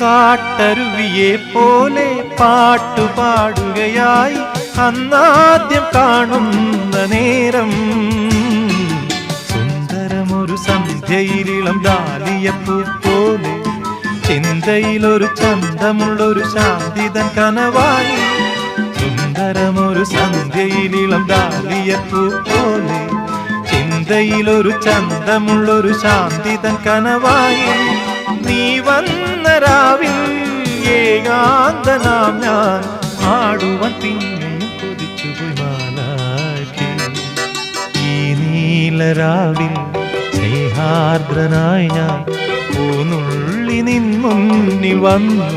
കാട്ടരുവിയെ പോലെ പാട്ടുപാടുകയായി അന്നാദ്യം കാണുന്ന നേരം സുന്ദരമൊരു സന്ധ്യയിലിളം ഡാലിയപ്പൂ പോലെ ചിന്തയിലൊരു ചന്തമുള്ളൊരു ശാന്തിതൻ കനവായി സുന്ദരമൊരു സന്ധ്യയിലിളം ഡാലിയപ്പൂ പോലെ ചിന്തയിലൊരു ചന്തമുള്ളൊരു ശാന്തിതൻ കനവായി നീ വന്ന രാവിൽ ഏകാന്തനാം ഞാൻ ആടുവാൻ പിന്നെയും കൊതിച്ചുപോയി മാലാഖി ഈ നീലരാവിൽ സ്നേഹാർദ്രനായി ഞാൻ പൂനുള്ളി നിൻ മുന്നിൽ വന്നു